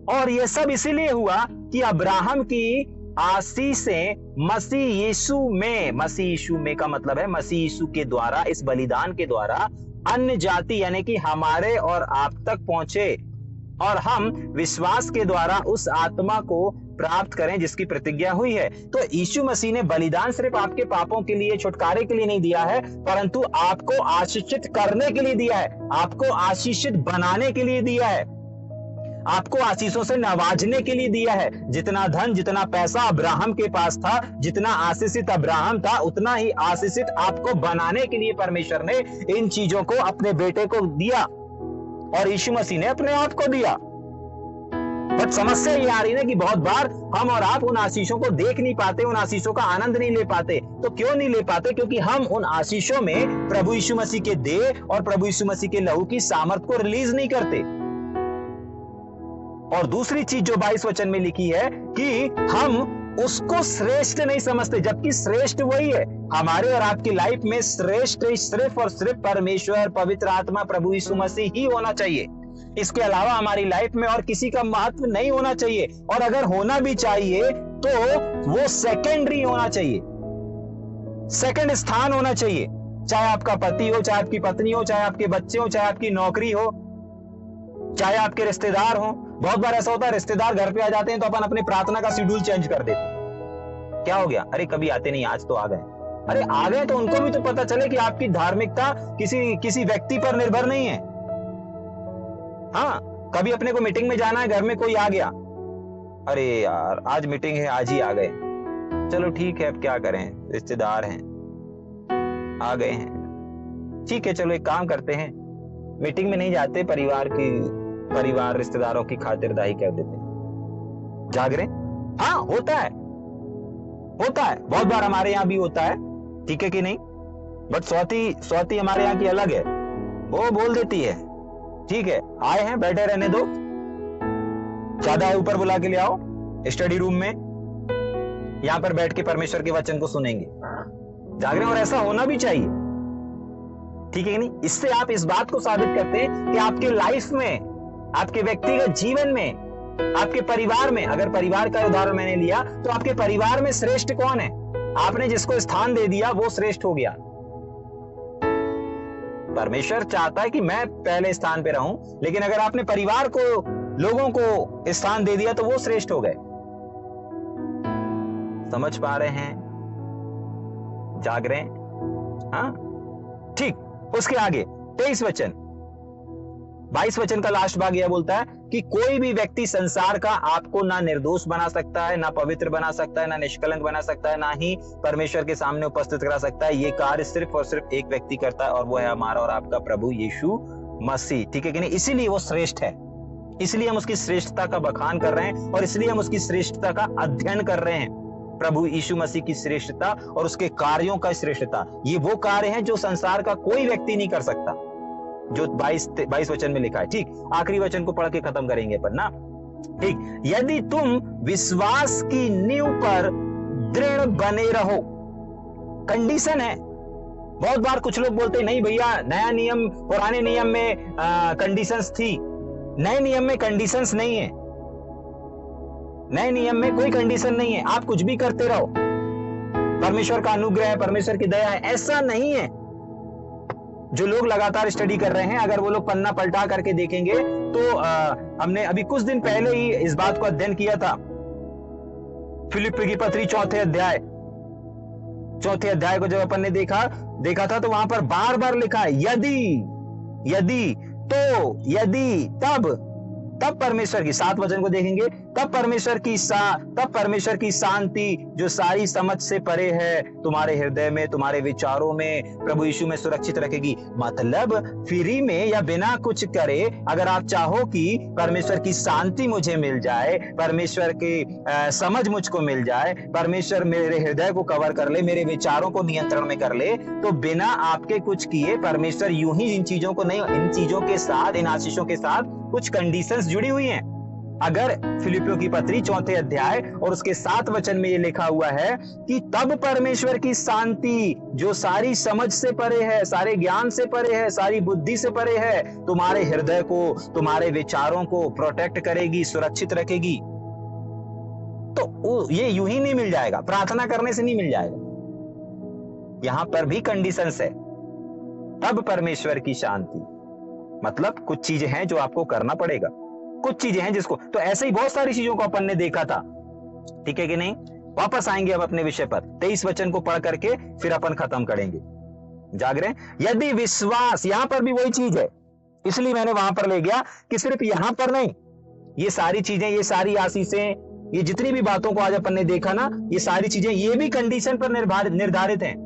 और यह सब इसीलिए हुआ कि अब्राहम की आशीषें मसीह यीशु में का मतलब है मसीह यीशु के द्वारा, इस बलिदान के द्वारा अन्य जाति यानी कि हमारे और आप तक पहुंचे, और हम विश्वास के द्वारा उस आत्मा को प्राप्त करें जिसकी प्रतिज्ञा हुई है। तो यीशु मसीह ने बलिदान सिर्फ आपके पापों के लिए, छुटकारे के लिए नहीं दिया है, परंतु आपको आशीषित करने के लिए दिया है, आपको आशीषित बनाने के लिए दिया है, आपको आशीषों से नवाजने के लिए दिया है। जितना धन, जितना पैसा अब्राहम के पास था, जितना आशीषित अब्राहम था, उतना ही आशीषित आपको बनाने के लिए परमेश्वर ने इन चीजों को अपने बेटे को दिया, और यीशु मसीह ने अपने आप को दिया। बट समस्या ये आ रही है कि बहुत बार हम और आप उन आशीषों को देख नहीं पाते, उन आशीषों का आनंद नहीं ले पाते। तो क्यों नहीं ले पाते? क्योंकि हम उन आशीषों में प्रभु यीशु मसीह के देह और प्रभु यीशु मसीह के लहू की सामर्थ को रिलीज नहीं करते। और दूसरी चीज जो 22 वचन में लिखी है कि हम उसको श्रेष्ठ नहीं समझते, जबकि श्रेष्ठ वही है। हमारे और आपकी लाइफ में श्रेष्ठ सिर्फ और सिर्फ परमेश्वर, पवित्र आत्मा, प्रभु यीशु मसीह ही होना चाहिए। इसके अलावा हमारी लाइफ में और किसी का महत्व नहीं होना चाहिए, और अगर होना भी चाहिए तो वो सेकेंडरी होना चाहिए, सेकंड स्थान होना चाहिए। चाहे आपका पति हो, चाहे आपकी पत्नी हो, चाहे आपके बच्चे हो, चाहे आपकी नौकरी हो, चाहे आपके रिश्तेदार हो। बहुत बार ऐसा होता है रिश्तेदार घर पे आ जाते हैं तो अपन अपने प्रार्थना का शेड्यूल चेंज कर देते हैं। क्या हो गया? अरे कभी आते नहीं, आज तो आ गए। अरे आ गए तो उनको भी तो पता चले कि आपकी धार्मिकता किसी व्यक्ति पर निर्भर नहीं है। हाँ, कभी अपने को मीटिंग में जाना है, घर में कोई आ गया, अरे यार आज मीटिंग है, आज ही आ गए, चलो ठीक है, अब क्या करें, रिश्तेदार हैं, आ गए हैं, ठीक है, चलो एक काम करते हैं, मीटिंग में नहीं जाते, परिवार रिश्तेदारों की खातिरदारी कर देते हैं, जाग रहे? हाँ, होता है, बहुत बार हमारे यहाँ भी होता है, ठीक है कि नहीं? बट स्वाति हमारे यहाँ की अलग है, वो बोल देती है ठीक है, आए हैं, बैठे रहने दो, ज्यादा है ऊपर बुला के ले आओ स्टडी रूम में, यहां पर बैठ के परमेश्वर के वचन को सुनेंगे, जाग रहे? और ऐसा होना भी चाहिए, ठीक है कि नहीं? इससे आप इस बात को साबित करते हैं कि आपके लाइफ में, आपके व्यक्तिगत जीवन में, आपके परिवार में, अगर परिवार का उदाहरण मैंने लिया तो आपके परिवार में श्रेष्ठ कौन है? आपने जिसको स्थान दे दिया वो श्रेष्ठ हो गया। परमेश्वर चाहता है कि मैं पहले स्थान पे रहूं, लेकिन अगर आपने परिवार को, लोगों को स्थान दे दिया तो वो श्रेष्ठ हो गए। समझ पा रहे हैं? जाग रहे हैं? हाँ, ठीक। उसके आगे 23 वचन, 22 वचन का लास्ट भाग यह बोलता है कि कोई भी व्यक्ति संसार का आपको ना निर्दोष बना सकता है, ना पवित्र बना सकता है, ना निष्कलंक बना सकता है, ना ही परमेश्वर के सामने उपस्थित करा सकता है। ये कार्य सिर्फ और सिर्फ एक व्यक्ति करता है, और वो है हमारा और आपका प्रभु यीशु मसीह, ठीक है कि नहीं? इसीलिए वो श्रेष्ठ है, इसलिए हम उसकी श्रेष्ठता का बखान कर रहे हैं, और इसलिए हम उसकी श्रेष्ठता का अध्ययन कर रहे हैं। प्रभु यीशु मसीह की श्रेष्ठता और उसके कार्यों का श्रेष्ठता, ये वो कार्य हैं जो संसार का कोई व्यक्ति नहीं कर सकता, जो 22 वचन में लिखा है। ठीक, आखिरी वचन को पढ़ के खत्म करेंगे पर ना। ठीक, यदि तुम विश्वास की नींव पर दृढ़ बने रहो, कंडीशन है। बहुत बार कुछ लोग बोलते नहीं भैया, नया नियम, पुराने नियम में कंडीशंस थी, नए नियम में कंडीशंस नहीं है, नए नियम में कोई कंडीशन नहीं है, आप कुछ भी करते रहो, परमेश्वर का अनुग्रह है, परमेश्वर की दया है, ऐसा नहीं है। जो लोग लगातार स्टडी कर रहे हैं, अगर वो लोग पन्ना पलटा करके देखेंगे तो हमने अभी कुछ दिन पहले ही इस बात को अध्ययन किया था। फिलिप्पी की पत्री 4 अध्याय को जब अपन ने देखा था तो वहां पर बार बार लिखा है यदि तो, यदि तब परमेश्वर की। 7 वचन को देखेंगे तब परमेश्वर की शांति जो सारी समझ से परे है तुम्हारे हृदय में, तुम्हारे विचारों में, प्रभु यीशु में सुरक्षित रखेगी। मतलब फ्री में या बिना कुछ करे अगर आप चाहो कि परमेश्वर की शांति मुझे मिल जाए, परमेश्वर की समझ मुझको मिल जाए, परमेश्वर मेरे हृदय को कवर कर ले, मेरे विचारों को नियंत्रण में कर ले, तो बिना आपके कुछ किए परमेश्वर यूं ही इन चीजों को नहीं, इन चीजों के साथ, इन आशीषों के साथ कुछ कंडीशंस जुड़ी हुई हैं। अगर फिलिपियों की पत्री 4 अध्याय और उसके 7 वचन में ये लिखा हुआ है कि तब परमेश्वर की शांति जो सारी समझ से परे है, सारे ज्ञान से परे है, सारी बुद्धि से परे है, तुम्हारे हृदय को, तुम्हारे विचारों को प्रोटेक्ट करेगी, सुरक्षित रखेगी। तो ये यूं ही नहीं मिल जाएगा, प्रार्थना करने से नहीं मिल जाएगा। यहां पर भी कंडीशंस है। तब परमेश्वर की शांति मतलब कुछ चीजें हैं जो आपको करना पड़ेगा, कुछ चीजें हैं जिसको, तो ऐसे ही बहुत सारी चीजों को अपन ने देखा था, ठीक है कि नहीं। वापस आएंगे अब अपने विषय पर, 23 वचन को पढ़ करके फिर अपन खत्म करेंगे। जाग रहे हैं? यदि विश्वास, यहां पर भी वही चीज है, इसलिए मैंने वहां पर ले गया कि सिर्फ यहां पर नहीं, ये सारी चीजें, ये सारी आशीषें, ये जितनी भी बातों को आज अपन ने देखा ना, ये सारी चीजें ये भी कंडीशन पर निर्धारित हैं।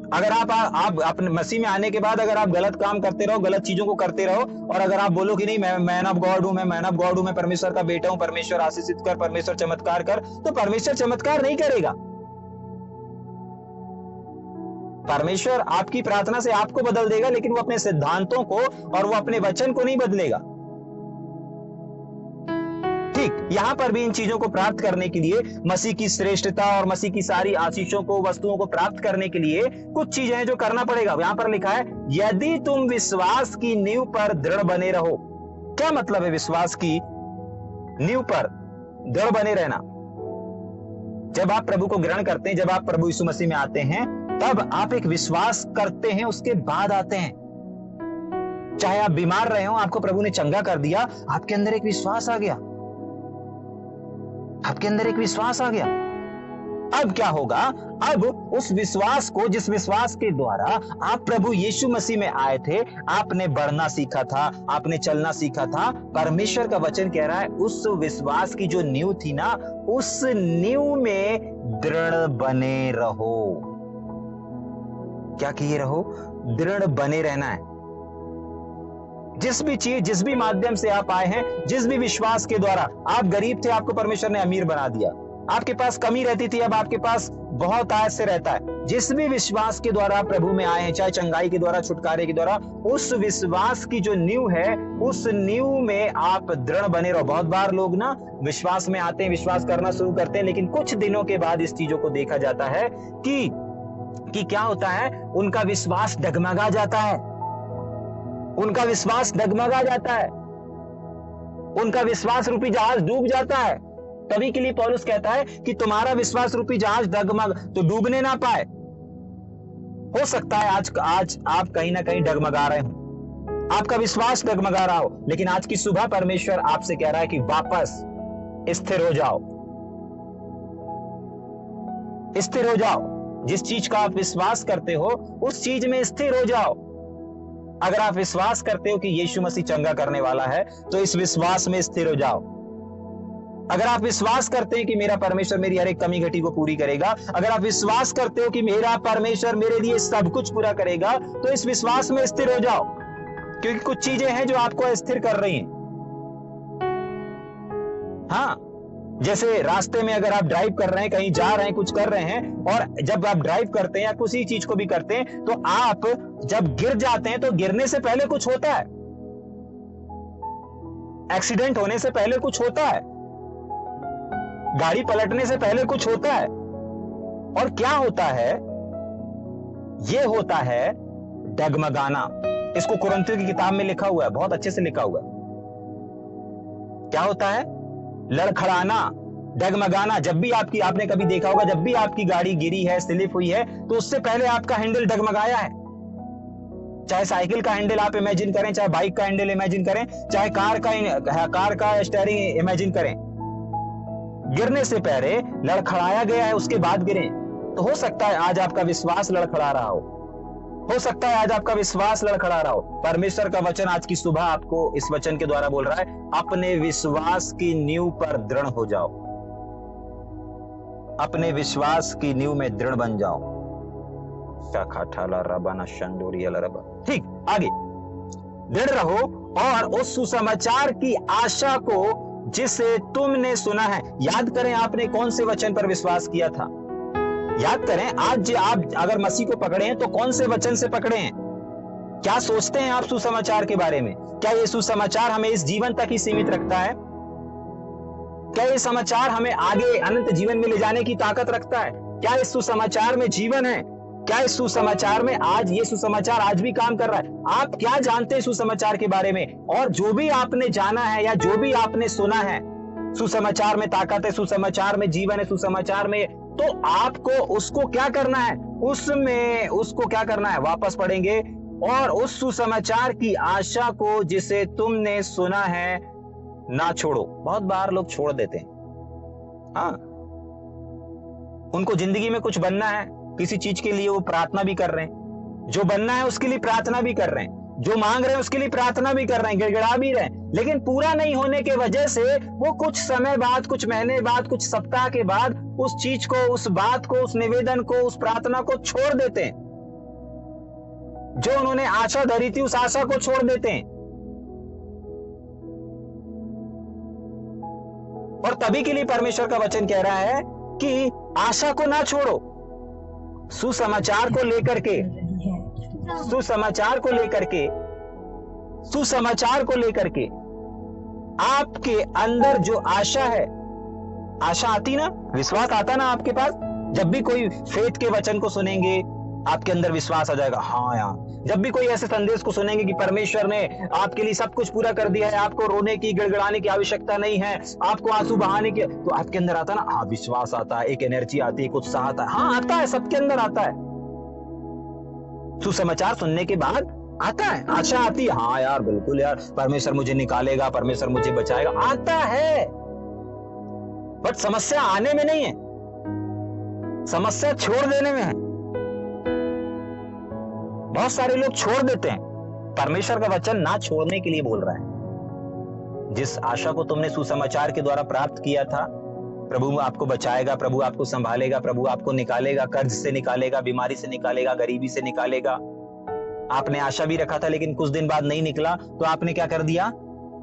अगर आप अपने मसीह में आने के बाद अगर आप गलत काम करते रहो, गलत चीजों को करते रहो, और अगर आप बोलो कि नहीं मैं मैन ऑफ गॉड हूं, मैं मैन ऑफ गॉड हूं, मैं परमेश्वर का बेटा हूं, परमेश्वर आशीषित कर, परमेश्वर चमत्कार कर, तो परमेश्वर चमत्कार नहीं करेगा। परमेश्वर आपकी प्रार्थना से आपको बदल देगा, लेकिन वो अपने सिद्धांतों को और वो अपने वचन को नहीं बदलेगा। ठीक, यहां पर भी इन चीजों को प्राप्त करने के लिए, मसीह की श्रेष्ठता और मसीह की सारी आशीषों को, वस्तुओं को प्राप्त करने के लिए कुछ चीजें हैं जो करना पड़ेगा। यहां पर लिखा है यदि तुम विश्वास की नींव पर दृढ़ बने रहो। क्या मतलब है विश्वास की नींव पर दृढ़ बने रहना? जब आप प्रभु को ग्रहण करते हैं, जब आप प्रभु यीशु मसीह में आते हैं, तब आप एक विश्वास करते हैं, उसके बाद आते हैं। चाहे आप बीमार रहे हो, आपको प्रभु ने चंगा कर दिया, आपके अंदर एक विश्वास आ गया, आपके अंदर एक विश्वास आ गया। अब क्या होगा? अब उस विश्वास को, जिस विश्वास के द्वारा आप प्रभु यीशु मसीह में आए थे, आपने बढ़ना सीखा था, आपने चलना सीखा था, परमेश्वर का वचन कह रहा है उस विश्वास की जो नींव थी ना, उस नींव में दृढ़ बने रहो। क्या किए रहो? दृढ़ बने रहना है। जिस भी चीज, जिस भी माध्यम से आप आए हैं, जिस भी विश्वास के द्वारा, आप गरीब थे, आपको परमेश्वर ने अमीर बना दिया, आपके पास कमी रहती थी, अब आपके पास बहुत आयत से रहता है। जिस भी विश्वास के द्वारा प्रभु में आए हैं, चाहे चंगाई के द्वारा, छुटकारे के द्वारा, उस विश्वास की जो नींव है, उस नींव में आप दृढ़ बने रहो। बहुत बार लोग ना विश्वास में आते हैं, विश्वास करना शुरू करते हैं, लेकिन कुछ दिनों के बाद इस चीजों को देखा जाता है कि क्या होता है, उनका विश्वास डगमगा जाता है, उनका विश्वास डगमगा जाता है, उनका विश्वास रूपी जहाज डूब जाता है। तभी के लिए पौलुस कहता है कि तुम्हारा विश्वास रूपी जहाज डगमग तो डूबने ना पाए। हो सकता है आज आप कहीं ना कहीं डगमगा रहे हो, आपका विश्वास डगमगा रहा हो, लेकिन आज की सुबह परमेश्वर आपसे कह रहा है कि वापस स्थिर हो जाओ, स्थिर हो जाओ। जिस चीज का आप विश्वास करते हो उस चीज में स्थिर हो जाओ। अगर आप विश्वास करते हो कि यीशु मसीह चंगा करने वाला है, तो इस विश्वास में स्थिर हो जाओ। अगर आप विश्वास करते हैं कि मेरा परमेश्वर मेरी हर एक कमी घटी को पूरी करेगा, अगर आप विश्वास करते हो कि मेरा परमेश्वर मेरे लिए सब कुछ पूरा करेगा, तो इस विश्वास में स्थिर हो जाओ। क्योंकि कुछ चीजें हैं जो आपको अस्थिर कर रही हैं। हाँ, जैसे रास्ते में अगर आप ड्राइव कर रहे हैं, कहीं जा रहे हैं, कुछ कर रहे हैं, और जब आप ड्राइव करते हैं या किसी चीज को भी करते हैं, तो आप जब गिर जाते हैं तो गिरने से पहले कुछ होता है, एक्सीडेंट होने से पहले कुछ होता है, गाड़ी पलटने से पहले कुछ होता है। और क्या होता है? यह होता है डगमगाना। इसको कुरिन्थियों की किताब में लिखा हुआ है, बहुत अच्छे से लिखा हुआ है। क्या होता है? लड़खड़ाना, डगमगाना। जब भी आपने कभी देखा होगा, जब भी आपकी गाड़ी गिरी है, स्लिप हुई है, तो उससे पहले आपका हैंडल डगमगाया है। चाहे साइकिल का हैंडल आप इमेजिन करें, चाहे बाइक का हैंडल इमेजिन करें, चाहे कार का स्टीयरिंग इमेजिन करें, गिरने से पहले लड़खड़ाया गया है, उसके बाद गिरे। तो हो सकता है आज आपका विश्वास लड़खड़ा रहा हो, हो सकता है आज आपका विश्वास लड़खड़ा रहा हो। परमेश्वर का वचन आज की सुबह आपको इस वचन के द्वारा बोल रहा है, अपने विश्वास की नींव पर दृढ़ हो जाओ, अपने विश्वास की नींव में दृढ़ बन जाओ। ठीक, आगे दृढ़ रहो और उस सुसमाचार की आशा को जिसे तुमने सुना है। याद करें आपने कौन से वचन पर विश्वास किया था। याद करें आज आप अगर मसीह को पकड़े हैं तो कौन से वचन से पकड़े हैं। क्या सोचते हैं आप सुसमाचार के बारे में। क्या ये सुसमाचार हमें इस जीवन तक ही सीमित रखता है। क्या ये समाचार हमें आगे अनंत जीवन में ले जाने की ताकत रखता है। क्या इस सुसमाचार में जीवन है। क्या इस सुसमाचार में आज ये सुसमाचार आज भी काम कर रहा है। आप क्या जानते हैं सुसमाचार के बारे में। और जो भी आपने जाना है या जो भी आपने सुना है, सुसमाचार में ताकत है, सुसमाचार में जीवन है, सुसमाचार में, तो आपको उसको क्या करना है, उसको क्या करना है, वापस पढ़ेंगे। और उस सुसमाचार की आशा को जिसे तुमने सुना है ना छोड़ो। बहुत बार लोग छोड़ देते हैं। हाँ, उनको जिंदगी में कुछ बनना है, किसी चीज के लिए वो प्रार्थना भी कर रहे हैं, जो बनना है उसके लिए प्रार्थना भी कर रहे हैं, जो मांग रहे हैं उसके लिए प्रार्थना भी कर रहे हैं, गिड़गिड़ा भी रहे हैं, लेकिन पूरा नहीं होने के वजह से वो कुछ समय बाद, कुछ महीने बाद, कुछ सप्ताह के बाद उस चीज को, उस बात को, उस निवेदन को, उस प्रार्थना को छोड़ देते हैं। जो उन्होंने आशा धरी थी उस आशा को छोड़ देते हैं। और तभी के लिए परमेश्वर का वचन कह रहा है कि आशा को ना छोड़ो। सुसमाचार को लेकर के, सुसमाचार को लेकर के आपके अंदर जो आशा है, आशा आती ना, विश्वास आता ना आपके पास। जब भी कोई फेथ के वचन को सुनेंगे आपके अंदर विश्वास आ जाएगा। हाँ यार, जब भी कोई ऐसे संदेश को सुनेंगे कि परमेश्वर ने आपके लिए सब कुछ पूरा कर दिया है, आपको रोने की, गिड़गिड़ाने की आवश्यकता नहीं है, आपको आंसू बहाने की, तो आपके अंदर आता ना, हाँ विश्वास आता है, एक एनर्जी आती है, एक उत्साह आता है। हाँ आता है, सबके अंदर आता है। सुसमाचार सुनने के बाद आता है, आशा आती है। हाँ यार बिल्कुल यार, परमेश्वर मुझे निकालेगा, परमेश्वर मुझे बचाएगा, आता है। बट समस्या आने में नहीं है, समस्या छोड़ देने में है। बहुत सारे लोग छोड़ देते हैं। परमेश्वर का वचन ना छोड़ने के लिए बोल रहा है। जिस आशा को तुमने सुसमाचार के द्वारा प्राप्त किया था, प्रभु आपको बचाएगा, प्रभु आपको संभालेगा, प्रभु आपको निकालेगा, कर्ज से निकालेगा, बीमारी से निकालेगा, गरीबी से निकालेगा। आपने आशा भी रखा था लेकिन कुछ दिन बाद नहीं निकला, तो आपने क्या कर दिया,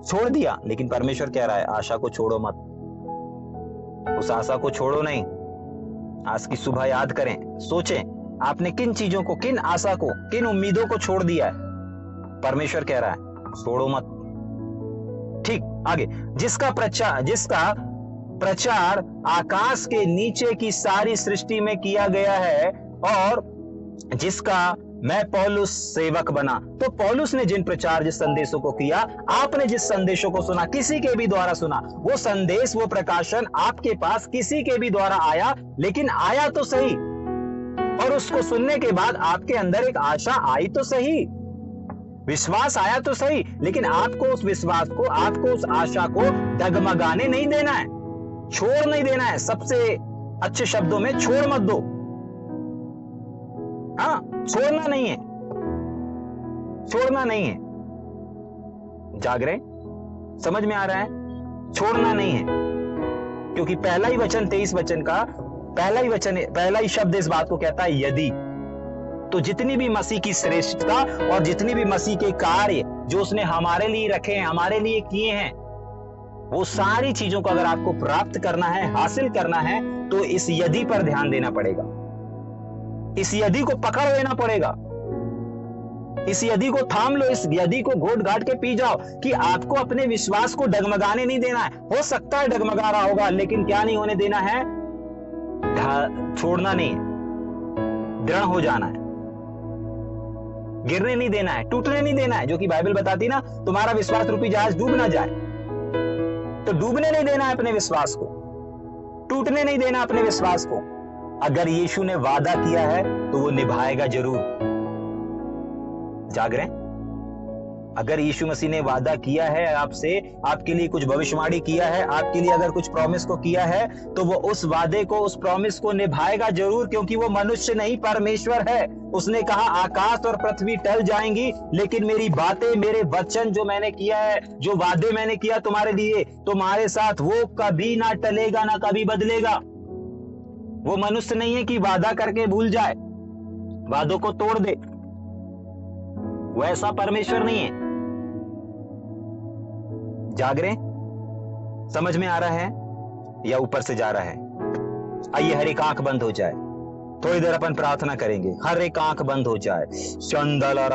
छोड़ दिया। लेकिन परमेश्वर कह रहा है आशा को छोड़ो मत, उस आशा को छोड़ो नहीं। आज की सुबह याद करें, सोचें आपने किन चीजों को, किन आशा को, किन उम्मीदों को छोड़ दिया है। परमेश्वर कह रहा है छोड़ो मत। ठीक, आगे, जिसका प्रचार आकाश के नीचे की सारी सृष्टि में किया गया है और जिसका मैं पौलुस सेवक बना। तो पौलुस ने जिन प्रचार, जिस संदेशों को किया, आपने जिस संदेशों को सुना, किसी के भी द्वारा सुना, वो संदेश, वो प्रकाशन आपके पास किसी के भी द्वारा आया, लेकिन आया तो सही। और उसको सुनने के बाद आपके अंदर एक आशा आई तो सही, विश्वास आया तो सही, लेकिन आपको उस विश्वास को, आपको उस आशा को डगमगाने नहीं देना है, छोड़ नहीं देना है। सबसे अच्छे शब्दों में, छोड़ मत दो। हाँ, छोड़ना नहीं है, छोड़ना नहीं है। जाग रहे, समझ में आ रहा है, छोड़ना नहीं है। क्योंकि पहला ही वचन, 23 वचन का पहला ही शब्द इस बात को कहता है, यदि। तो जितनी भी मसीह की श्रेष्ठता और जितनी भी मसीह के कार्य जो उसने हमारे लिए रखे हैं, हमारे लिए किए हैं, वो सारी चीजों को अगर आपको प्राप्त करना है, हासिल करना है, तो इस यदि पर ध्यान देना पड़ेगा। इस यदि को पकड़ लेना पड़ेगा, इस यदि को थाम लो, इस यदि को घोट घाट के पी जाओ कि आपको अपने विश्वास को डगमगाने नहीं देना है। हो सकता है डगमगा रहा होगा, लेकिन क्या नहीं होने देना है, छोड़ना नहीं है, दृढ़ हो जाना है, गिरने नहीं देना है, टूटने नहीं देना है। जो कि बाइबल बताती ना, तुम्हारा विश्वास रूपी जहाज डूब ना जाए, तो डूबने नहीं देना है अपने विश्वास को, टूटने नहीं देना अपने विश्वास को। अगर यीशु ने वादा किया है तो वो निभाएगा जरूर। जाग रहे हैं? अगर यीशु मसीह ने वादा किया है आपसे, आपके लिए कुछ भविष्यवाणी किया है, आपके लिए अगर कुछ प्रॉमिस को किया है, तो वो उस वादे को, उस प्रॉमिस को निभाएगा जरूर, क्योंकि वो मनुष्य नहीं परमेश्वर है। उसने कहा आकाश और पृथ्वी टल जाएंगी, लेकिन मेरी बातें, मेरे वचन जो मैंने किया है, जो वादे मैंने किया तुम्हारे लिए, तुम्हारे साथ, वो कभी ना टलेगा, ना कभी बदलेगा। वो मनुष्य नहीं है कि वादा करके भूल जाए, वादों को तोड़ दे। वो ऐसा परमेश्वर नहीं है। जाग रहे? समझ में आ रहा है या ऊपर से जा रहा है? आइए हर एक आंख बंद हो जाए, थोड़ी देर अपन प्रार्थना करेंगे। हर एक आंख बंद हो जाए। चंदल और